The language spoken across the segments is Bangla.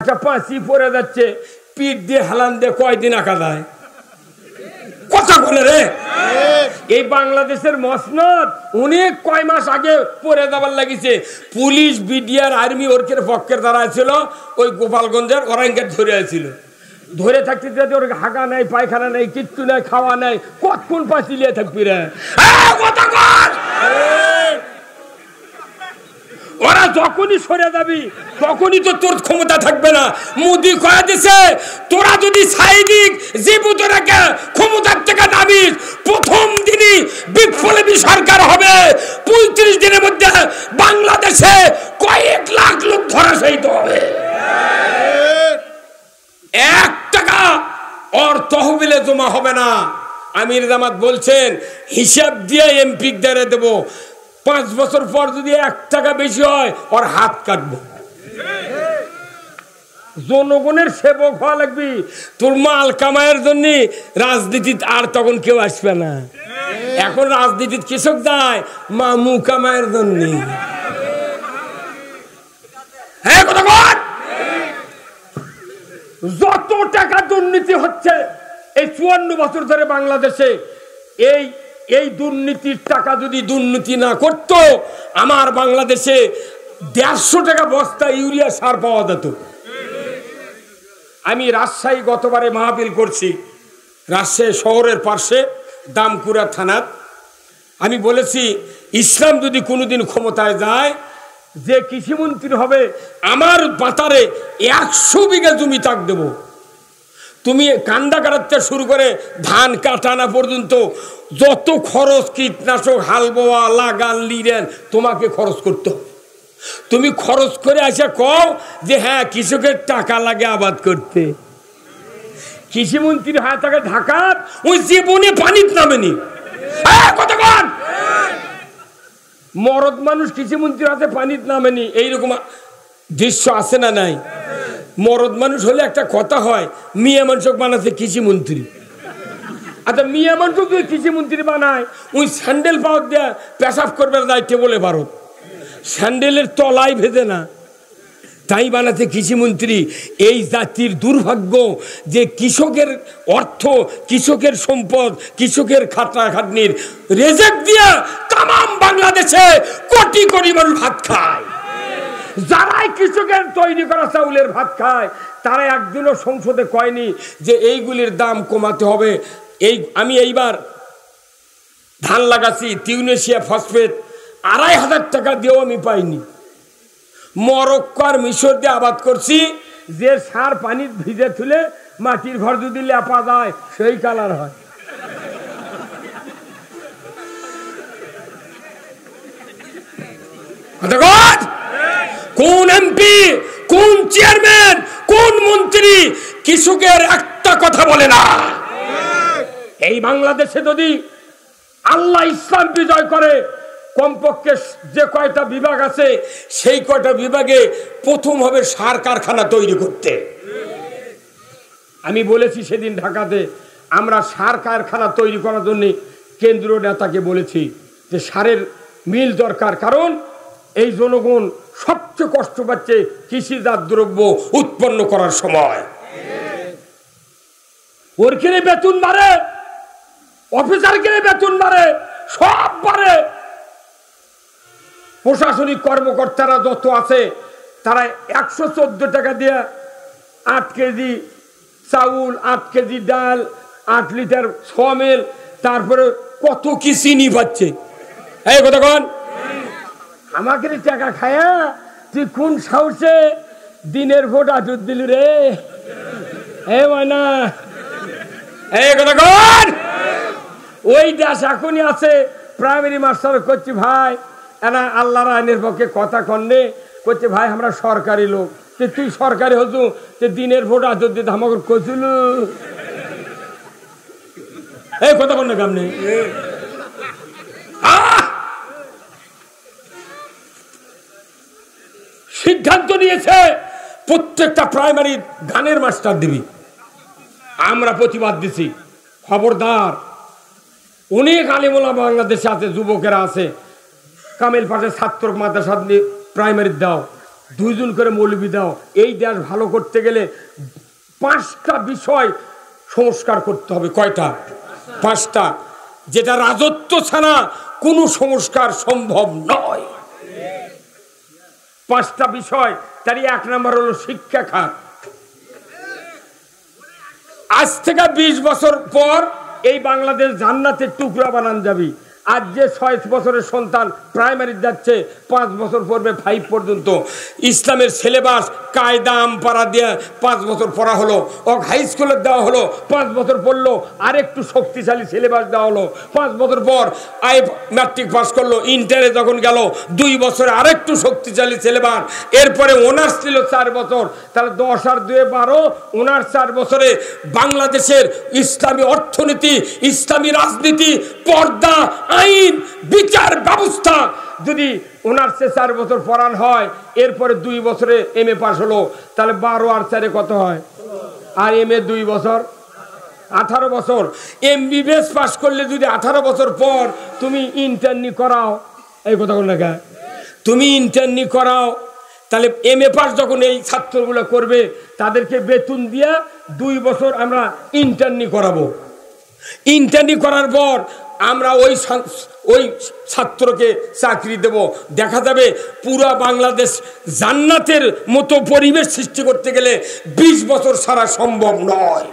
একটা পাঁচি পড়ে যাচ্ছে, পিঠ দিয়ে হেলান দিয়ে কয়দিন আঁকা যায়, কথা বলে রে। এই বাংলাদেশের মসনদ অনেক কয় মাস আগে পড়ে যাবার লাগিছে। পুলিশ, বিডিআর, আর্মি ওরকের পক্ষের দ্বারা ছিল, ওই গোপালগঞ্জের ওরাঙ্গে ধরে আছিল। ধরে থাকতে ওর হাগা নাই, পায়খানা নাই, কিচ্ছু নাই, খাওয়া নাই, কতক্ষণ পাঁচিলিয়ে থাকবি রে। ওরা যখনই সরে যাবি তখনই তো তোর ক্ষমতা থাকবে না। মোদি কয়ে দিছে, তোরা যদি সাইদিক জীবুতরাকে ক্ষমতার থেকে নামিস, প্রথম দিনই বিপ্লবী সরকার হবে। 35 দিনের মধ্যে বাংলাদেশে কয়েক লাখ লোক ধরাশায়িত হবে। 1 টাকা ওর তহবিলে জমা হবে না। আমির জামাত বলছেন, হিসাব দিয়ে এমপি দাঁড়িয়ে দেবো, 5 বছর পর যদি 1 টাকা বেশি হয় ওর হাত কাটবো। জনগণের সেবক হওয়া লাগবি। তোর মাল কামাইয়ের জন্য রাজনীতি আর তখন কেউ আসবে না। এখন রাজনীতি কৃষক যায় মামু কামাইয়ের জন্য। হ্যাঁ, কথা বল। যত টাকা দুর্নীতি হচ্ছে এই 54 বছর ধরে বাংলাদেশে, এই দুর্নীতির টাকা যদি দুর্নীতি না করত, আমার বাংলাদেশে 150 টাকা বস্তা ইউরিয়া সার পাওয়া যেত। আমি রাজশাহী গতবারে মাহফিল করছি, রাজশাহী শহরের পাশে দামকুড়া থানাত। আমি বলেছি, ইসলাম যদি কোনোদিন ক্ষমতায় যায়, যে কৃষিমন্ত্রী হবে আমার বাতারে 100 বিঘা জমি তাক দেব। তুমি কান্দা কাটাতে শুরু করে ধান কাটানা পর্যন্ত যত খরচ, কীটনাশক, হাল বোয়া, লাগান, লিরেন, তোমাকে খরচ করতে হবে। তুমি খরচ করে আসে কও যে হ্যাঁ কৃষকের টাকা লাগে আবাদ করতে। কৃষিমন্ত্রীর হাত থাকে ঢাকার, ওই জীবনে পানির নামেনি। কতক্ষণ মরদ মানুষ কৃষিমন্ত্রীর হাতে পানির নামেনি, এইরকম দৃশ্য আছে না নাই? মরদ মানুষ হলে একটা কথা হয়, মিয়া মানুষক বানাতে কৃষিমন্ত্রী। আচ্ছা, মিয়া মানুষ যদি কৃষিমন্ত্রী বানায়, ওই স্যান্ডেল পাওয়ার দেয়া পেশাব করবার দায়িত্ব বলে ভারত, স্যান্ডেলের তলাই ভেজে না, তাই বানাতে কৃষিমন্ত্রী। এই জাতির দুর্ভাগ্য যে কৃষকের অর্থ, কৃষকের সম্পদ, কৃষকের খাটনির রেজেক্ট দিয়ে তামাম বাংলাদেশে কোটি কোটি মানুষ ভাত খায়। যারাই কৃষকের তৈরি করা চাউলের ভাত খায়, তারা একদিনও সংসদে কয়নি যে এইগুলির দাম কমাতে হবে। আমি এইবার ধান লাগাচ্ছি টিউনেশিয়া ফসফেট, 2500 টাকা দিয়েও আমি পাইনি। মরক্কো আর মিশর দিয়ে আবাদ করছি, যে সার পানি ভিজে তুলে মাটির ভর যদি লেপা যায় সেই কালার হয়। কোন এমপি, কোন চেয়ারম্যান, কোন মন্ত্রী কৃষকের একটা কথা বলে না? এই বাংলাদেশে যদি আল্লাহ ইসলাম বিজয় করে, কমপক্ষে যে কয়টা বিভাগ আছে সেই কয়টা বিভাগে প্রথম হবে সার কারখানা তৈরি করতে। আমি বলেছি সেদিন ঢাকাতে, আমরা সার কারখানা তৈরি করার জন্য কেন্দ্রীয় নেতাকে বলেছি যে সারের মিল দরকার, কারণ এই জনগণ সবচেয়ে কষ্ট পাচ্ছে কৃষিজাত দ্রব্য উৎপন্ন করার সময়। ওর কিনে বেতন বাড়ে, অফিসার কিনে বেতন বাড়ে, সব বাড়ে। প্রশাসনিক কর্মকর্তারা যত আছে তারা 114 টাকা দিয়ে 8 কেজি চাউল, 8 কেজি ডাল, 8 লিটার সমেল, তারপরে কত কি চিনি পাচ্ছে। এই কতক্ষণ আমাকে টাকা খায়া তুই কোন সাহসে দিনের ভোট আটুর দিল রে? না এই কতক্ষণ ওই দেশ এখনই আছে। প্রাইমারি মাস্টার করছি, ভাই এনা আল্লাহর আইনের পক্ষে কথা কন্যে করছে, ভাই আমরা সরকারি লোক, তুই সরকারি হতু দিনের ভোট আটুর দিতে আমাকে কছিল। এই কথা কন না কামনে। সিদ্ধান্ত নিয়েছে প্রত্যেকটা প্রাইমারি গানের মাস্টার দিবি। আমরা প্রতিবাদ দিছি, খবরদার। অনেক আলেমুলা বাংলাদেশে আছে, যুবকেরা আছে, কামিল পাশে ছাত্র মাদ্রাসা প্রাইমারি দাও, দুইজন করে মৌলবি দাও। এই দেশ ভালো করতে গেলে 5টা বিষয় সংস্কার করতে হবে। কয়টা? 5টা, যেটা রাজত্ব ছাড়া কোনো সংস্কার সম্ভব নয়। 5টা বিষয়। তারই 1 নম্বর হলো শিক্ষা খাত। আজ থেকে 20 বছর পর এই বাংলাদেশ জান্নাতের টুকরা বানান যাবে। আজ যে 6 বছরের সন্তান প্রাইমারি যাচ্ছে, 5 বছর পড়বে 5 পর্যন্ত। ইসলামের সিলেবাস কায়দা আমপারা দিয়ে 5 বছর পড়া হলো, হাই স্কুলে দেওয়া হলো, 5 বছর পড়লো, আরেকটু শক্তিশালী সিলেবাস দেওয়া হলো। 5 বছর পর ম্যাট্রিক পাস করলো, ইন্টারে যখন গেল 2 বছরে আরেকটু শক্তিশালী সিলেবাস। এরপরে অনার্স ছিল 4 বছর, তাহলে 10 আর 2 12, অনার্স 4 বছরে বাংলাদেশের ইসলামী অর্থনীতি, ইসলামী রাজনীতি, পর্দা, আইন, বিচার ব্যবস্থা যদি অনার্সে 4 বছর পড়ান হয়, এরপরে 2 বছরে MA পাস হলো, তাহলে 12 আর 4 কত হয়? আর MA 2 বছর, 18 বছর। MBBS পাস করলে যদি 18 বছর পর তুমি ইন্টার্নি করাও, এই কথা বল না, তুমি ইন্টার্নি করাও, তাহলে MA পাস যখন এই ছাত্রগুলো করবে তাদেরকে বেতন দিয়ে 2 বছর আমরা ইন্টার্নি করাবো। ইন্টার্নি করার পর আমরা ওই ছাত্রকে চাকরি দেব। দেখা যাবে পুরো বাংলাদেশ জান্নাতের মতো পরিবেশ সৃষ্টি করতে গেলে 20 বছর ছাড়া সম্ভব নয়।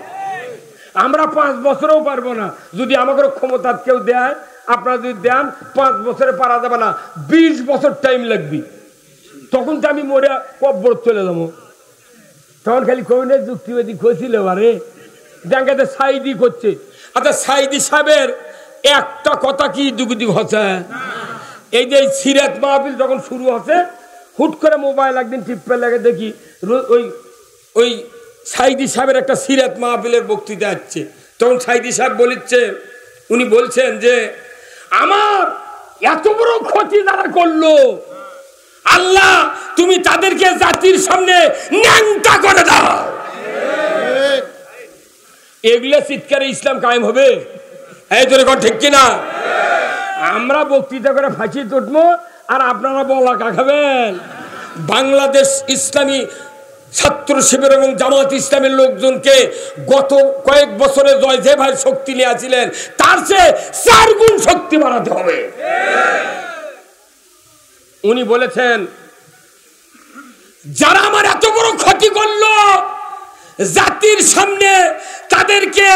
আমরা 5 বছরেও পারবো না। যদি আমাকে ক্ষমতা কেউ দেয়, আপনারা যদি দেন, 5 বছরে পারা যাবে না, 20 বছর টাইম লাগবে। তখন তো আমি মরে কব্বর চলে যাবো। তখন খালি কবিনের যুক্তিবাদী খোঁজছিল, আরে ব্যাংকাতে সাইদি করছে। আচ্ছা, সাইদি সাহেবের একটা কথা কি দুগুদি হচ্ছে? এই যে সিরাত মাহফিল যখন শুরু হচ্ছে, হুট করে মোবাইল একদিন টিপে লাগে, দেখি ওই সাইদি সাহেবের একটা সিরাত মাহফিলের বক্তৃতা আসছে। তখন সাইদি সাহেব উনি বলছেন যে আমার এত বড় ক্ষতি তারা করলো, আল্লাহ তুমি তাদেরকে জাতির সামনে ন্যাংটা করে দাও। এগুলো চিৎকারে ইসলাম কায়েম হবে? এই তোর এখন ঠিক কিনা? আমরা বক্তৃতা করে ফাঁসি তুটবো আর আপনারা বলা খাবেন। বাংলাদেশ ইসলামী ছাত্র শিবির এবং জামাত ইসলামের লোকজনকে গত কয়েক বছরে যে ভাই শক্তি নিয়েছিলেন তার চেয়ে 4 গুণ শক্তি বাড়াতে হবে। উনি বলেছেন, যারা আমার এত বড় ক্ষতি করলো, জাতির সামনে তাদেরকে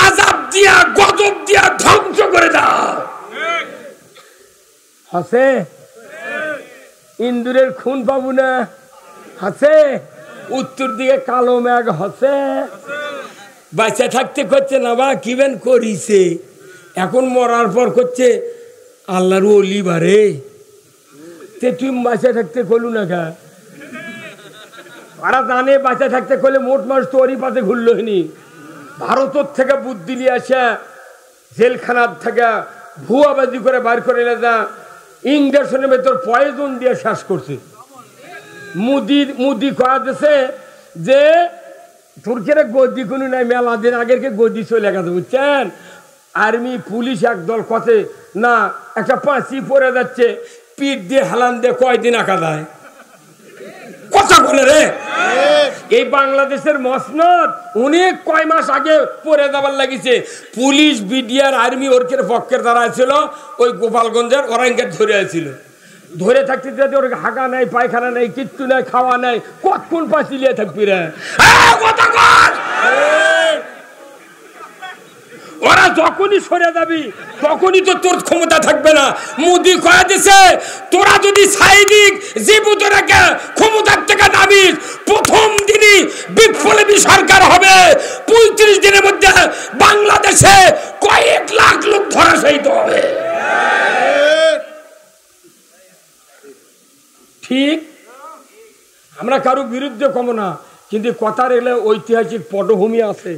আযাব দিয়া, গজব দিয়া ধ্বংস করে দাও। হাসে ইন্দুরের খুন পাবো না, হাসে উত্তর দিকে কালো মেঘ, হাসে বাচ্চা থাকতে করছে না বা কিবেন করিছে, এখন মরার পর করছে আল্লাহর ওলি বারে। তুই বাচ্চা থাকতে করলু না খা? ওরা জানে বাচ্চা থাকতে করলে মোট মাস তোরই পাতে ঘুরল হয়নি। ভারতের থেকে বুদ্ধি নিয়ে আসে, জেলখানার থেকে ভুয়াবাজি করে বার করে এনে যা ইঞ্জেকশনের ভেতর পয়জন দিয়ে শেষ করছে। মুদি কয়া দিছে যে তুর্কের গদি কোনো নাই, মেলা দিন আগের গদি চলে গেছে, বুঝছেন? আর্মি পুলিশ একদল কথে না, একটা পাঁচি পরে যাচ্ছে, পিঠ দিয়ে হেলান দিয়ে কয়দিন আঁকা দেয়। কথা বলে রে, এই বাংলাদেশের মসনদ অনেক কয় মাস আগে পরে যাবার লাগিছে। পুলিশ, বিডিআর, আর্মি ওরকের পক্ষের দ্বারা ছিল, ওই গোপালগঞ্জের ওরাইনকে ধরে আছিল। ধরে থাকতে ওর হাগা নাই, পায়খানা নেই, কিচ্ছু নাই, খাওয়া নাই, কতক্ষণ পাঁচিলিয়ে থাকবি রে? ওরা যখনই সরে যাবি তখনই তো তোর ক্ষমতা থাকবে না। মোদি কয়া দিছে, তোরা যদি সাইদিক জীবিত রেখে ক্ষমতার থেকে নামিস, প্রথম দিনই বিপ্লবী সরকার হবে। 35 দিনের মধ্যে বাংলাদেশে কয়েক লাখ লোক ধরাশায়িত হবে। ঠিক, আমরা কারো বিরুদ্ধে কম না, কিন্তু কথার এলে ঐতিহাসিক পটভূমি আছে।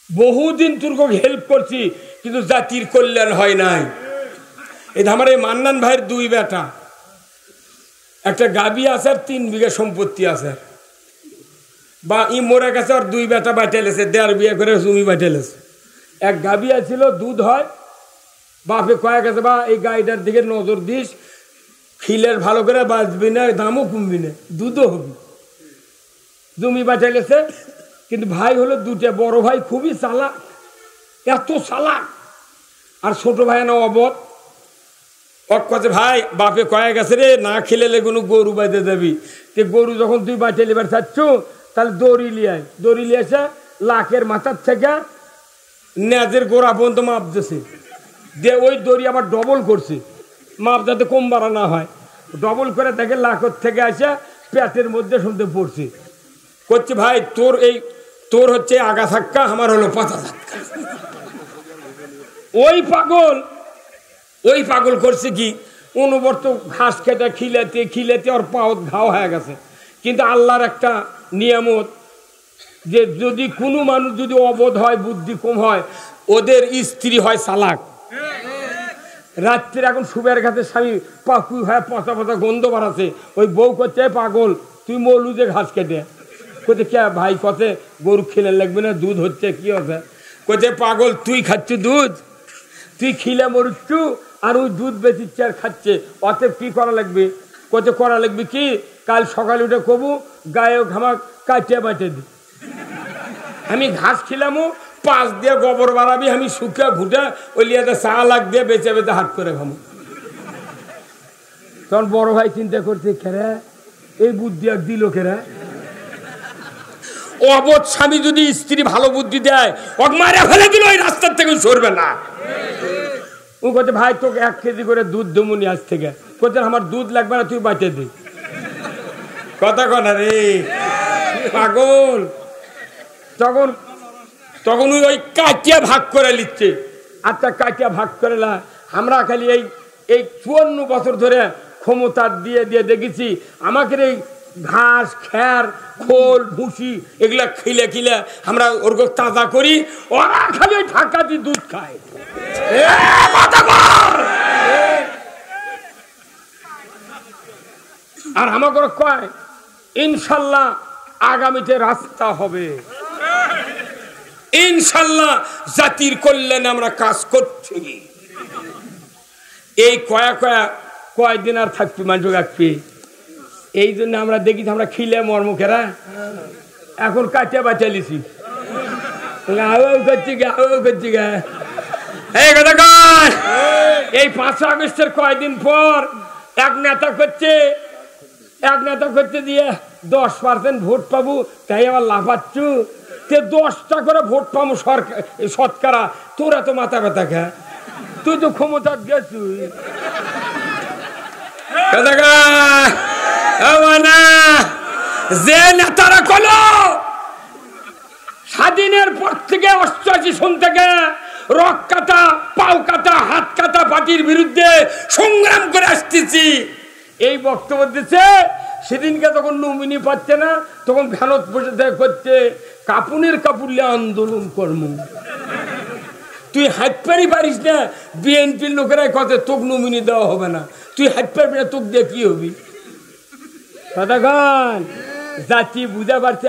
বহুদিন তুর্ক হেল্প করছি, কিন্তু জাতির কল্যাণ হয় নাই। এটা আমার এই মান্নান ভাইয়ের 2 বেটা, একটা গাবি আছে আর 3 বিঘা সম্পত্তি আছে, বা ই মরে গেছে আর 2 বেটা বাটেলেছে, 1.5 বিয়ে করে জমি বাটেলেছে। এক গাবি আছিল, দুধ হয়, বাপে কয়ে গেছে বা এই গাড়িটার দিকে নজর দিস, খিলের ভালো করে বাঁচবি না, দামও কমবি না, দুধও হবি। জমি বাঁচাইলেছে, কিন্তু ভাই হলো দুটা, বড় ভাই খুবই চালাক, এত চালাক, আর ছোট ভাই না অবধ। কাছে ভাই বাপে কয়ে গেছে রে, না খেলে কোনো গরু বাঁধে যাবি, তে গরু যখন তুই বাঁচে লিবার চাচ্ছ তাহলে দড়ি লিয়াই, দড়ি লিয়ে এসে লাখের মাথার থেকে নেজের গোড়া পর্যন্ত মাপ দিয়েছে, দিয়ে ওই দড়ি আবার ডবল করছে, মাপ যাতে কম বাড়া না হয়, ডবল করে দেখে লাখের থেকে আসে পেটের মধ্যে শুনতে পড়ছে। করছে ভাই তোর হচ্ছে আগা ধাক্কা, আমার হলো পাতা ধাক্কা। ওই পাগল করছে কি, অনবর্ত ঘাস খেতে খিলেতে ওর পাও ঘাও হয়ে গেছে। কিন্তু আল্লাহর একটা নিয়ামত, যে যদি কোনো মানুষ যদি অবোধ হয়, বুদ্ধি কম হয়, ওদের স্ত্রী হয় চালাক। রাত্রে এখন সুবের কাছে স্বামী পাকু হয়ে পচা পচা গন্ধ বাড়াচ্ছে, ওই বউ করছে পাগল তুই মলু যে ঘাস কেটে, কোথায় কে ভাই কতে গরু খেলে লাগবে না, দুধ হচ্ছে কি হবে, কোথায় পাগল তুই খাচ্ছ দুধ, তুই খিলে মরুচ্ছু আর ওই দুধ বেচিচ্ছে আর খাচ্ছে, অতএব কি করা লাগবে, কোথায় করা লাগবে কি, কাল সকালে উঠে কবু গায়ে ঘামা কাটিয়ে বাটে দি, আমি ঘাস খিলামো, পাঁচ দিয়ে গোবর বাড়াবি, আমি শুকে ঘুটে ওই লিয়াতে চা লাগ দিয়ে বেঁচে বেঁচে হাট করে খামো। তখন বড় ভাই চিন্তা করছে, খেরা এই বুদ্ধি আর দিল কেরা, অবধ স্বামী যদি স্ত্রী ভালো বুদ্ধি দেয়, ওকে মারে ফেলে দিল, ওই রাস্তার থেকে সরবে না। ও বলছে ভাই তোকে 1 কেজি করে দুধ দমুনি আজ থেকে, বলছে আমার দুধ লাগবে না, তুই বাঁচে দে, কথা কথা রে পাগল। তখন ওই কাটিয়া ভাগ করে নিচ্ছে, আচ্ছা কাটিয়া ভাগ করে না, আমরা খালি এই 54 বছর ধরে ক্ষমতা দিয়ে দিয়ে দেখেছি, আমাকে এই ঘাস খ্যার খোল ভুসি এগুলা খিলে আমরা ওর তাজা করি, ওরা খালি ঢাকা দিয়ে দুধ খায়। আর আমাকে কয় ইনশাল্লাহ আগামীতে রাস্তা হবে, ইনশাল্লাহ জাতির কল্যাণে আমরা কাজ করছি। এই কয়দিন আর থাকবি মানুষ রাখবি, এই জন্য আমরা দেখি আমরা খিলে মর্মুখেরা এখন কাটিয়া বাঁচালিছি, করছি গা এই 5 আগস্টের কয়দিন পর এক নেতা করছে দিয়ে 10% ভোট পাবো, তাই আবার লাফাচ্ছু, 10টা করে ভোট পাবো শতকরা, তোর এত মাথা ব্যথা খা, তুই তো ক্ষমতা গেছু। যে নেতারা কলো স্বাধীনের পর থেকে 88 সন থেকে রক কাটা পাও কাটা হাত কাটা পার্টির বিরুদ্ধে সংগ্রাম করে আসতেছি, এই বক্তব্য দিচ্ছে। সেদিনকে তখন নমিনি পাচ্ছে না, তখন ভ্যানত বসে করছে কাপুনের কাপুরলে আন্দোলন কর্ম, তুই হাত পারিস না, বিএনপির লোকেরাই কথা তোকে নমিনি দেওয়া হবে না, তুই হাত পারবি না, তোকে দিয়ে কি হবি। কথাখান জাতি বুঝা পারছে,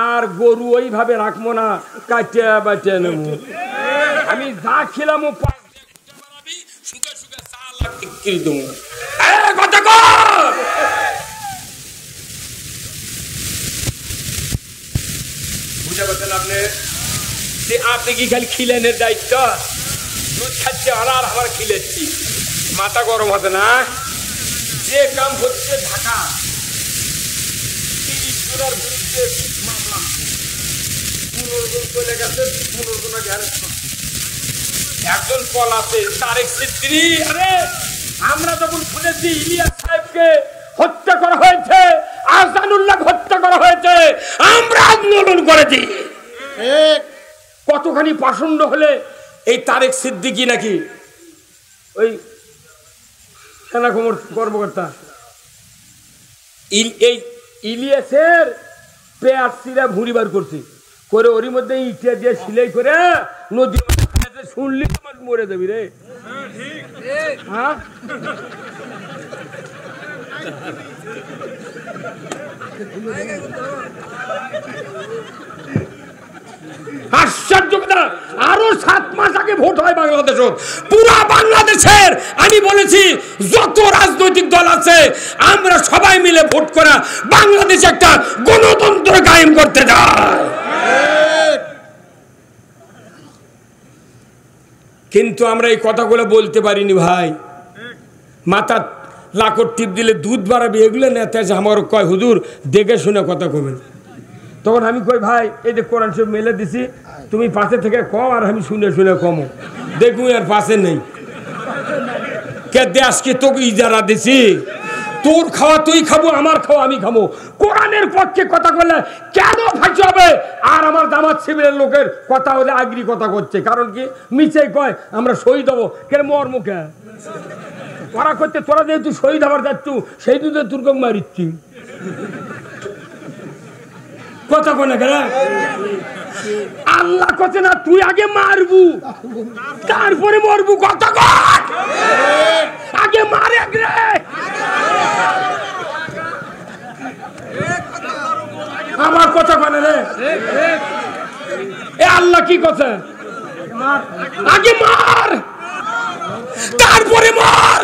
আর গরু ওইভাবে রাখবো না, কাটিয়া বাটিয়া নেব। আমি যা খেলাম বুঝা পারছেন আপনি, যে আপনি কি খালি খিলেনের দায়িত্ব, দুধ খাচ্ছে আর আমার খিলেচ্ছি, মাথা গরম হতে না। যে কাম হচ্ছে ঢাকা 30 জনের বিরুদ্ধে মামলা, 15 জন চলে গেছে, 15 জনের গ্যারেজ করছে, একজন পলাতে তারেক সিদ্দিকী। আরে আমরা যখন শুনেছি ইলিয়াস সাহেবকে হত্যা করা হয়েছে, আহসানুল্লাহ হত্যা করা হয়েছে, আমরা আন্দোলন করেছি। কতখানি পাষণ্ড হলে এই তারেক সিদ্দিকী নাকি ওই সেনা কর্মকর্তা এই ইলিয়াসের পেয়ার সিরা ভুঁড়ি বার করছে, করে ওরই মধ্যে ইটা দিয়ে সিলাই করে নদী শুনলি তোমার মরে যাবি রে। হ্যাঁ আশ্চর্য কথা, আরো 7 মাস আগে ভোট হয় বাংলাদেশ। পুরা বাংলাদেশের আমি বলেছি যত রাজনৈতিক দল আছে আমরা সবাই মিলে ভোট করা বাংলাদেশে একটা গণতন্ত্র কায়েম করতে চাই। কিন্তু আমরা এই কথাগুলো বলতে পারিনি ভাই। মাথা লাকড় টিপ দিলে দুধ বাড়াবে এগুলো নেতা আমার কয় হুজুর দেখে শুনে কথা কবেন। তখন আমি কই ভাই এই যে কোরআন শরীফ মেলে দিছি, তুমি পাশে থেকে কম আর আমি শুনে শুনে কমো, দেখুন আর পাশে নেই কে দেশকে তোকে ইজারা দিছি, তোর খাওয়া তুই খাবো, আমার খাওয়া আমি খাবো। কোরআনের পক্ষে কথা বললে কেন ফাঁসি হবে? আর আমার জামাত শিবিরের লোকের কথা হলে আগ্রি কথা করছে, কারণ কি মিছে কয় আমরা শহীদ হবো, কে মর মুখে ওরা করতে, তোরা যেহেতু শহীদ হবার যাচ্ছ সেই দুধে তুর্ক মারিচ্ছি কথা কোনে কেন? আল্লাহ কছে না তুই আগে মারবু তারপরে মরবু, কথা কর আগে মারে রে। আমার কথা মানে রে এ আল্লাহ কি কথা, আগে মার তারপরে মার।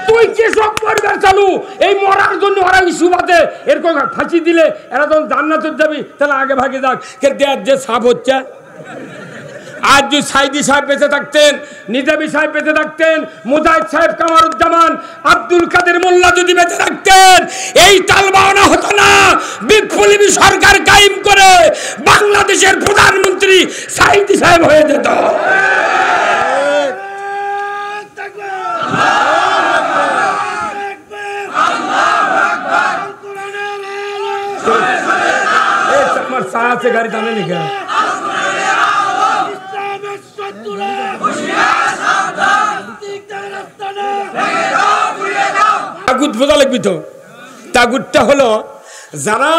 তুই কি সব মরবার চালু, এই মরার জন্য ওরা ইস্যুবাদে এরকম ফাঁসি দিলে এরা যখন জান্নাতে যাবি তাহলে আগে ভাগে যাক। কে দেয়ার যে সাপ হচ্ছে, আজ যদি সাইদি সাহেব বেঁচে থাকতেন, নিজামী সাহেব বেঁচে থাকতেন, মুজাহিদ সাহেব, কামারুজ্জামান, আব্দুল কাদের মোল্লা যদি বেঁচে থাকতেন এই তালবাওনা হতো না। বিপ্লবী সরকার কায়েম করে বাংলাদেশের প্রধানমন্ত্রী সাইদি সাহেব হয়ে যেত। আমার সাহা আছে গাড়ি টানে নিকা তাগুত বোঝা লাগবি তো। তাগুতটা হলো যারা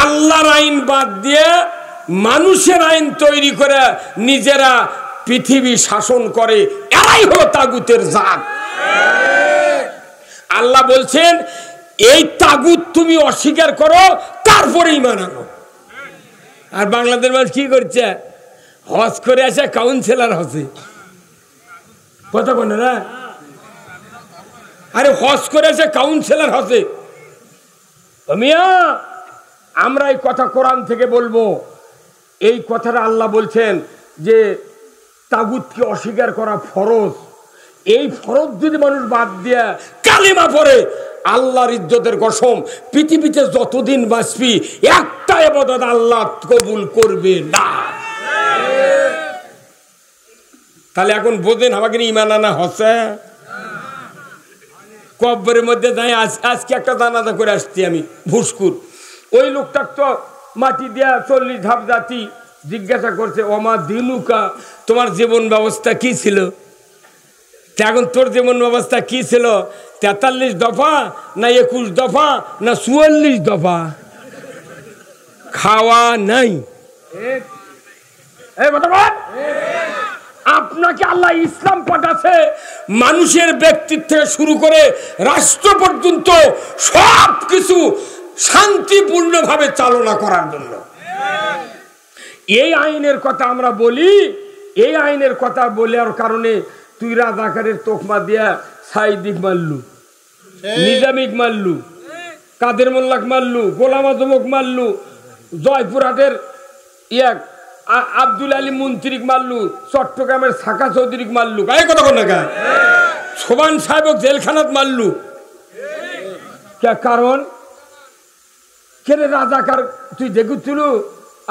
আল্লাহর আইন বাদ দিয়ে মানুষের আইন তৈরি করে নিজেরা পৃথিবী শাসন করে, এরাই হলো তাগুতের জাত। আল্লাহ বলছেন এই তাগুত তুমি অস্বীকার করো তারপরে ঈমান আনো। আর বাংলাদেশ মানুষ কি করছে, হজ করে আসে কাউন্সিলর হসে কথা বলে না, আরে হজ করে আসে কাউন্সিলর হসে। মিয়া আমরা এই কথা কোরআন থেকে বলবো, এই কথাটা আল্লাহ বলছেন যে তাগুতকে অস্বীকার করা ফরজ। এই ফরজ যদি মানুষ বাদ দিয়ে কালিমা পড়ে আল্লাহর ইজ্জতের কসম পৃথিবীতে যতদিন বাঁচবি একটা ইবাদত আল্লাহ কবুল করবে না। তাহলে এখন বোঝেন আমাকে ঈমান আনা হচ্ছে। কবরের মধ্যে যাই আজকে একটা জানাজা করে আসছি আমি ভুসকুর, ওই লোকটার তো মাটি দেয়া 40 ধাপ জাতি জিজ্ঞাসা করছে ওমা দিনুকা, তোমার জীবন ব্যবস্থা কি ছিল? এখন তোর জীবন ব্যবস্থা কি ছিল? 43 দফা না 21 দফা না 44 দফা? খাওয়া নাই। আপনাকে আল্লাহ ইসলাম পাঠাচ্ছে মানুষের ব্যক্তিত্ব থেকে শুরু করে রাষ্ট্র পর্যন্ত সব কিছু শান্তিপূর্ণভাবে চালনা করার জন্য। এই আইনের কথা আমরা বলি, এই আইনের কথা বলার কারণে তুই রাজাকারের তোকমা দিয়া সাইদিক মারলু, নিজামিক মারলু, কাদের মোল্লাক মারলু, গোলাম আজমক মারলু, জয়পুরহাটের এক আব্দুল আলী মন্ত্রীক মারলু, চট্টগ্রামের সাকা চৌধুরীক মারলু, গায়ে কথা কোন না সোবান সাহেবক জেলখানাত মারলু। কারণ কেন রাজাকার তুই দেখুছিল?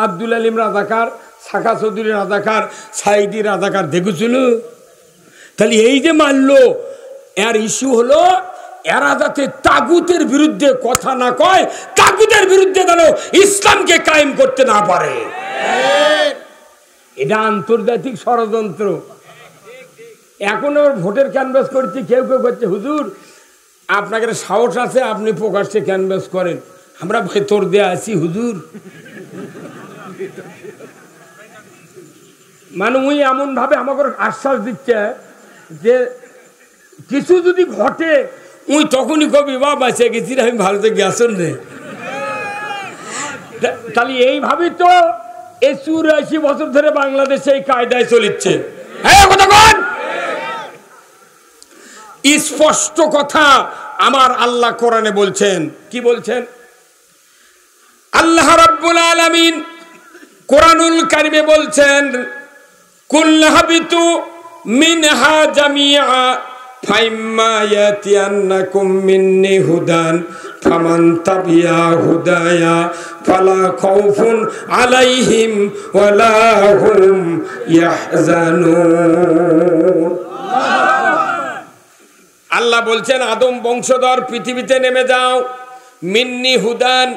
আব্দুল আলিম রাজাকার, সাকা চৌধুরী রাজাকার, সাইদি রাজাকার দেখুছিল। তাহলে এই যে মারলো এর ইস্যু হলো এরা যাতে তাগুতের বিরুদ্ধে কথা না কয়, তাগুতের বিরুদ্ধে যেন ইসলামকে কায়েম করতে না পারে। এটা আন্তর্জাতিক ষড়যন্ত্র। এখন ওর ভোটের ক্যানভাস করছি, কেউ কেউ করছে হুজুর আপনাকে সাহস আছে আপনি প্রকাশ্যে ক্যানভাস করেন, আমরা ভেতর দিয়ে আছি হুজুর। মানে উনি এমন ভাবে আমাকে আশ্বাস দিচ্ছে যে কিছু যদি ঘটে উই তখনই কবি বা বাঁচে গেছি আমি ভারতে গেছেন রে। তাহলে এইভাবে তো এই 84 বছর ধরে বাংলাদেশে এই কায়দায় চলিচ্ছে। স্পষ্ট কথা আমার আল্লাহ কোরআনে বলছেন। কি বলছেন? আল্লাহ রাব্বুল আলামিন কোরআনুল কারিমে বলছেন, কুল্লাহাবিতু মিনহা জামিআ ফাইম্মা ইয়াতিয়ান্নাকুম মিন্নি হুদান ফামান তাবিয়া হুদায়া ফালা খাউফুন আলাইহিম ওয়ালা হুম ইয়াহজানুন। আল্লাহ বলছেন, আদম বংশধর পৃথিবীতে নেমে যাও, মিন্নি হুদান,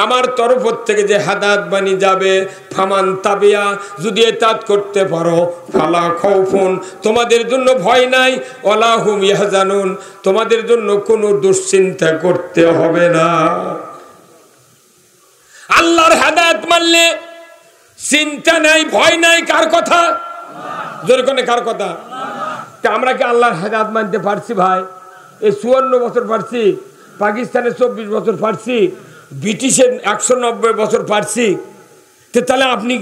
আমার তরফ থেকে যে হাদাত বানি যাবে, ফামান তাবিয়া, যদি এতাত করতে পারো, ফালা খাউফুন, তোমাদের জন্য ভয় নাই, ওয়ালা হুম ইয়াহজানুন, তোমাদের জন্য কোনো দুশ্চিন্তা করতে হবে না। আল্লাহর হাদাত মানলে চিন্তা নাই, ভয় নাই। কার কথা? জোরে কোনে কার কথা? আমরা কি আল্লাহর হাদাত মানতে পারছি ভাই? এই 54 বছর পারছি, পাকিস্তানে 24 বছর পারছি, ব্রিটিশের 190 বছর পারছি। তাহলে আপনি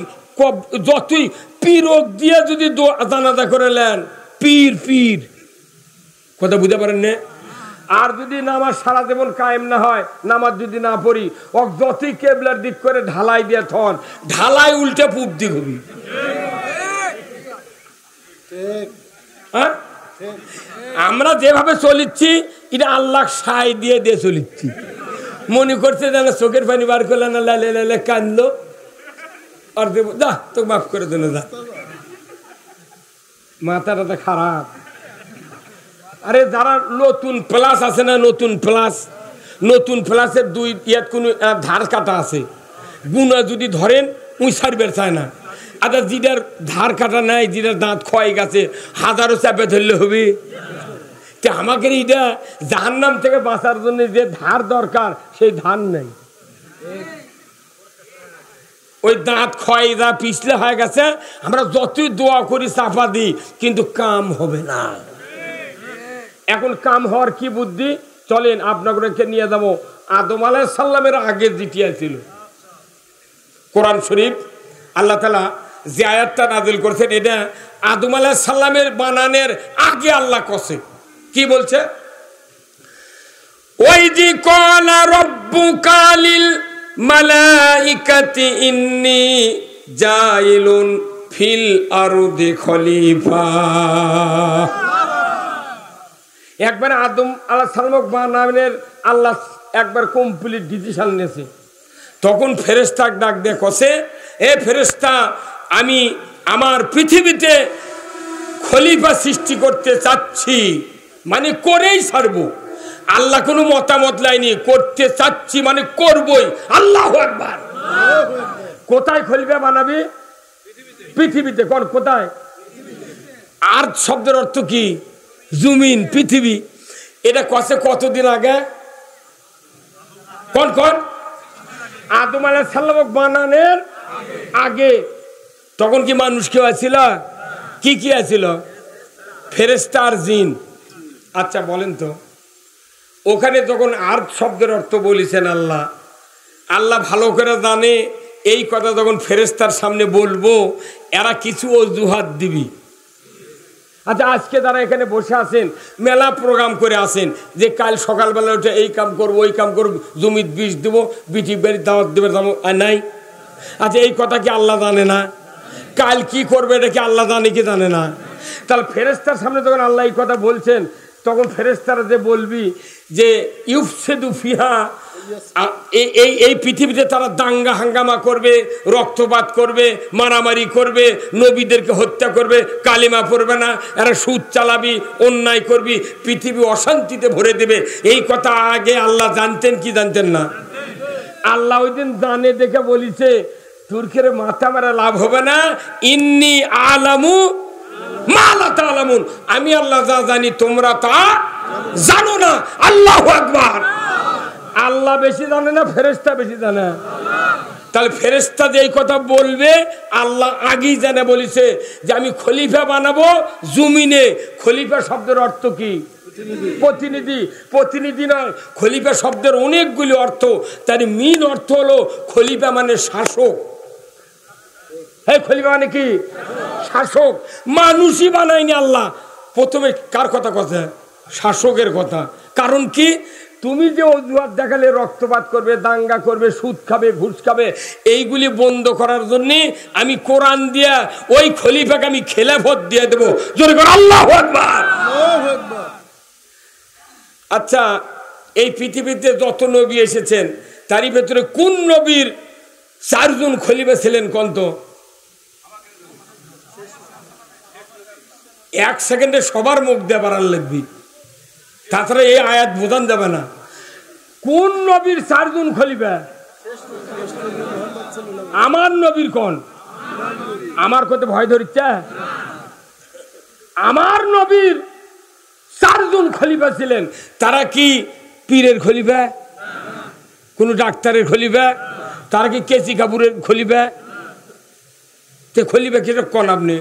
যতই পীরক দিয়ে যদি জানাজা করে নেন, পীর পীর কথা বুঝতে পারেন না? আর যদি নামাজ সারা জীবন কায়েম না হয়, নামাজ যদি না পড়ি, যতই কেবলার দিক করে ঢালাই দিয়ে থন, ঢালাই উল্টে পূব দিক হবি। হ্যাঁ, আমরা যেভাবে চলিচ্ছি এটা আল্লাহ সাই দিয়ে দিয়ে চলিচ্ছি। মনে করছে যেন চোখের পানি বার করলে না, লালে লালে কান্দলো, আর দেবো যা তোকে মাফ করে দেন, যা, মাথাটা খারাপ। আরে যারা নতুন প্লাস আছে না, নতুন প্লাসের দুই ইয়াত কোনো ধার কাটা আছে, গুণা যদি ধরেন উই সারবের চায় না। আচ্ছা, যেটার ধার কাটা নাই, যেটার দাঁত ক্ষয় গেছে, হাজারো চাপে ধরলে হবে। আমাকে এইটা জাহান্নাম থেকে বাঁচার জন্য যে ধার দরকার, সেই ধার নাই। ওই দাঁত ক্ষয় যা পিছলে হয়ে গেছে, আমরা যতই দোয়া করি চাপা দিই, কিন্তু কাম হবে না। এখন কাম হওয়ার কি বুদ্ধি? চলেন আপনাকে নিয়ে যাবো আদম আলাইহিস সালামের আগে যেটি ছিল। কোরআন শরীফ আল্লাহ তাআলা যে আয়াতটা নাযিল করেছেন, এটা আদম আলাইহিস সালামের বানানের আগে আল্লাহ কসে। কি বলছে? ওয়াইজি ক্বালা রাব্বুকা লিল মালাইকাতি ইন্নী জাইলুন ফিল আরদি খলিফা। একবার আদম আলাইহিস সালাম বানানের আল্লাহ একবার কমপ্লিট ডিসিশন নিয়েছে। তখন ফেরেশতা ডাক দিয়ে কসে, এ ফেরেশতা, আমি আমার পৃথিবীতে খলিফা সৃষ্টি করতে চাচ্ছি, মানে করেই ছাড়বো। আল্লাহ কোনো মতামত লাইনি, করতে চাচ্ছি মানে করবই। আল্লাহু আকবার। কোথায় খলিফা বানাবি? পৃথিবীতে। কোন কোথায়? আর শব্দের অর্থ কি? জমিন, পৃথিবী। এটা কসে কতদিন আগে? কোন কোন? আদম আলাইহিস সালাম বানানোর আগে। তখন কি মানুষ কেউ আছিল? কি কি আছিল? ফেরেশতা আর জিন। আচ্ছা বলেন তো, ওখানে যখন আরদ শব্দের অর্থ বলেছেন আল্লাহ ভালো করে জানে এই কথা যখন ফেরেশতার সামনে বলবো, এরা কিছু অজুহাত দিবি। আচ্ছা, আজকে যারা এখানে বসে আছেন, মেলা প্রোগ্রাম করে আসেন যে কাল সকালবেলা উঠে এই কাম করবো, ওই কাম করবো, জমির বীজ দেবো, বিটি বাড়ির দাওয়াত দেবে, নাই? আচ্ছা, এই কথা কি আল্লাহ জানে না? কাল কি করবে এটা কি আল্লাহ জানে কি জানে না? তাহলে ফেরেশতার সামনে যখন আল্লাহ এই কথা বলছেন, তখন ফেরেশতারা যে বলবি যে ইউফসিদু ফিহা, এই পৃথিবীতে তারা দাঙ্গা হাঙ্গামা করবে, রক্তপাত করবে, মারামারি করবে, নবীদেরকে হত্যা করবে, কালিমা পড়বে না, এরা সুদ চালাবি, অন্যায় করবি, পৃথিবী অশান্তিতে ভরে দেবে। এই কথা আগে আল্লাহ জানতেন কি জানতেন না? আল্লাহ ওই দিন জানে দেখে বলিছে, তুর্কের মাথা মারা লাভ হবে না, ইন্নী আলামু মা লা তা'লামুন, আমি আল্লাহ যা জানি তোমরা তা জানো না। আল্লাহু আকবার। আল্লাহ বেশি জানে না, ফেরেশতা বেশি জানে? তাহলে ফেরেশতা যে এই কথা বলবে, আল্লাহ আগেই জানে বলেছে যে আমি খলিফা বানাবো জমিনে। খলিফা শব্দের অর্থ কি? প্রতিনিধি। প্রতিনিধি নয়, খলিফা শব্দের অনেকগুলি অর্থ। তার মেইন অর্থ হলো খলিফা মানে শাসক। এই খলিফা মানে কি? শাসক। মানুষই বানায়নি আল্লাহ। প্রথমে কার কথা কথা? শাসকের কথা। কারণ কি? তুমি যে অজুহাত দেখালে রক্তপাত করবে, দাঙ্গা করবে, সুদ খাবে, ঘুষ খাবে, এইগুলি বন্ধ করার জন্য আমি কোরআন দিয়া ওই খলিফাকে আমি খেলাফত দিয়ে দেবো। জোরে করে আল্লাহু আকবার। আচ্ছা, এই পৃথিবীতে যত নবী এসেছেন তারই ভেতরে কোন নবীর 4 জন খলিফা ছিলেন কোন তো? 1 সেকেন্ডে সবার মুখ দিয়ে বাড়ার লাগবি, তাছাড়া এই আয়াত বোঝান যাবে না। কোন নবীর 4 জন খলিফা? আমার নবীর কোন? আমার কত ভয় ধরছে? আমার নবীর 4 জন খলিফা ছিলেন। তারা কি পীরের খলিফা? কোন ডাক্তারের খলিফা? তারা কি কেসি কাপুরের খলিফা? তে খলিফা কি কোন? আপনি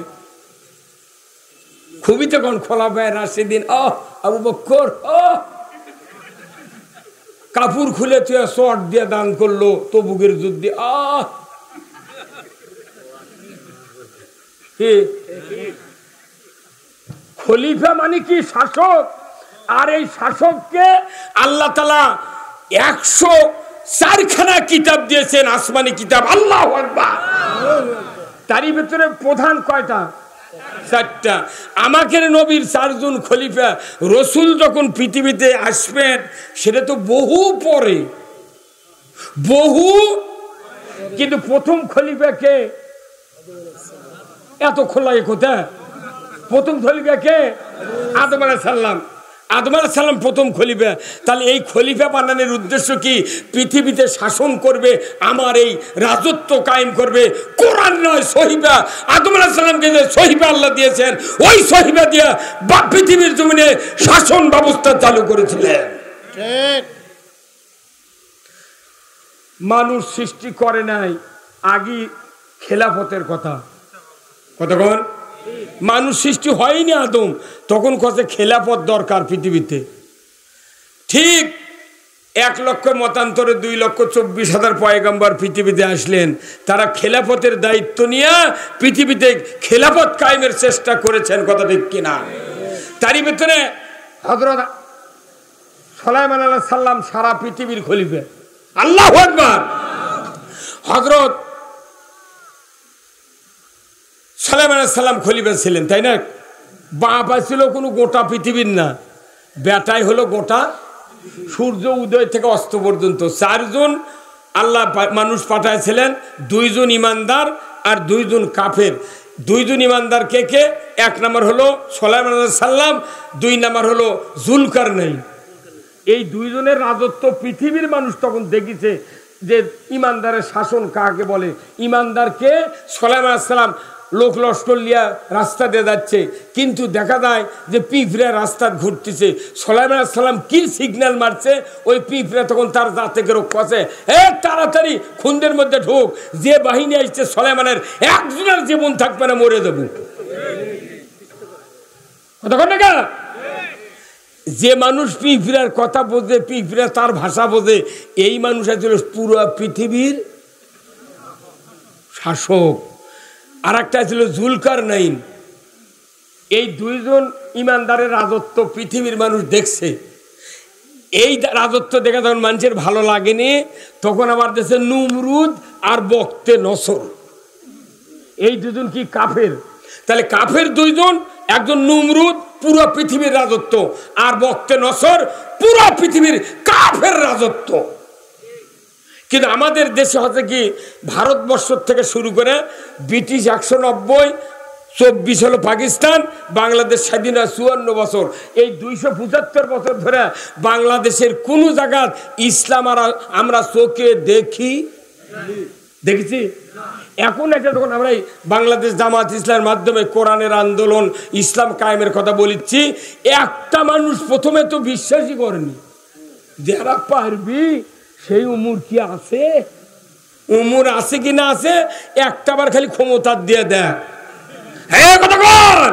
খুবই তো কোন খোলাফায়ে রাশিদিন, আবু বকর কাপুর খুলে তুই শর্ট দিয়ে দান করলো তবুকের যুদ্ধে। খলিফা মানে কি? শাসক। আর এই শাসককে আল্লাহ তাআলা 104খানা কিতাব দিয়েছেন, আসমানি কিতাব। আল্লাহু আকবার। তারই ভিতরে প্রধান কয়টা? 4টা। আমাকে নবীর 4 জন খলিফা, রসুল যখন পৃথিবীতে আসবেন সেটা তো বহু পরে, বহু। কিন্তু প্রথম খলিফা কে? এত খোলা কোথা? প্রথম খলিফা কে? আদম আলাইহিস সালাম। আদম আলাইহিস সালাম প্রথম খলিফা। তাহলে এই খলিফা বানানোর উদ্দেশ্য কি? পৃথিবীতে শাসন করবে, আমার এই রাজত্ব কায়েম করবে। কোরআন নয়, সহিফা। আদম আলাইহিস সালামকে যে সহিফা আল্লাহ দিয়েছেন, ওই সহিফা দিয়ে পৃথিবীর জমিনে শাসন ব্যবস্থা চালু করেছিলেন। ঠিক। মানুষ সৃষ্টি করে নাই আগে খেলাফতের কথা। কতক্ষণ? মানুষ সৃষ্টি হয়নি আদম, তখন কত খেলাফত দরকার পৃথিবীতে। ঠিক 1 লক্ষ মতান্তরে 2,24,000 পয়গম্বর পৃথিবীতে আসলেন। তারা খেলাফতের দায়িত্ব নিয়ে পৃথিবীতে খেলাফত কায়েমের চেষ্টা করেছেন। কথা ঠিক কিনা? তারই ভেতরে হযরত সুলাইমান আলাইহিস সালাম সারা পৃথিবীর খলিফা। আল্লাহু আকবার। হযরত সুলাইমান আলাইহিস সালাম খলিফা ছিলেন, তাই না? বাপ ছিল কোনো গোটা পৃথিবীর না, বেটাই হলো গোটা সূর্য উদয় থেকে অস্ত পর্যন্ত। 4 জন আল্লাহ মানুষ পাঠাইছিলেন, 2 জন ইমানদার আর 2 জন কাফের। 2 জন ইমানদার কে কে? 1 নম্বর হলো সুলাইমান আলাইহিস সালাম, 2 নম্বর হলো যুলকারনাইন। এই 2 জনের রাজত্ব পৃথিবীর মানুষ তখন দেখেছে যে ইমানদারের শাসন কাকে বলে। ইমানদারকে? সুলাইমান আলাইহিস সালাম লোক লস্কর লিয়া রাস্তা দিয়ে যাচ্ছে, কিন্তু দেখা যায় যে পিঁপড়া রাস্তা ঘুরতেছে। সুলাইমান আলাইহিস সালাম কি সিগন্যাল মারছে, ওই পিঁপড়া তখন তার জাতে করে কষে, তাড়াতাড়ি খুন্দের মধ্যে ঢোক, যে বাহিনী আসছে সুলাইমানের একজনের জীবন থাকবে না, মরে দেব। কতক্ষণ না? যে মানুষ পিঁপড়ার কথা বোঝে, পিঁপড়া তার ভাষা বোঝে, এই মানুষ ছিল পুরো পৃথিবীর শাসক। আর একটা ছিল যুলকারনাইন। এই 2 জন ইমানদারের রাজত্ব পৃথিবীর মানুষ দেখছে। এই রাজত্ব দেখে যখন মানুষের ভালো লাগেনি, তখন আমার দেশে নমরুদ আর বক্তে নসর, এই 2 জন কি কাফের? তাহলে কাফের 2 জন, একজন নমরুদ পুরো পৃথিবীর রাজত্ব, আর বক্তে নসর পুরো পৃথিবীর কাফের রাজত্ব। কিন্তু আমাদের দেশে হচ্ছে কি, ভারতবর্ষ থেকে শুরু করে ব্রিটিশ 190, 24 হলো পাকিস্তান, বাংলাদেশ স্বাধীন হয় 54 বছর। এই 275 বছর ধরে বাংলাদেশের কোনো জায়গা ইসলাম আর আমরা চোখে দেখেছি? এখন একটা যখন আমরা বাংলাদেশ জামাত ইসলামের মাধ্যমে কোরআনের আন্দোলন, ইসলাম কায়েমের কথা বলেছি, একটা মানুষ প্রথমে তো বিশ্বাসই করেনি। যারা পারবি সেই উমর কি আছে? উমর আছে কি না আছে, একটাবার খালি ক্ষমতা দিয়ে দেয়। হ্যাঁ, কতক্ষণ?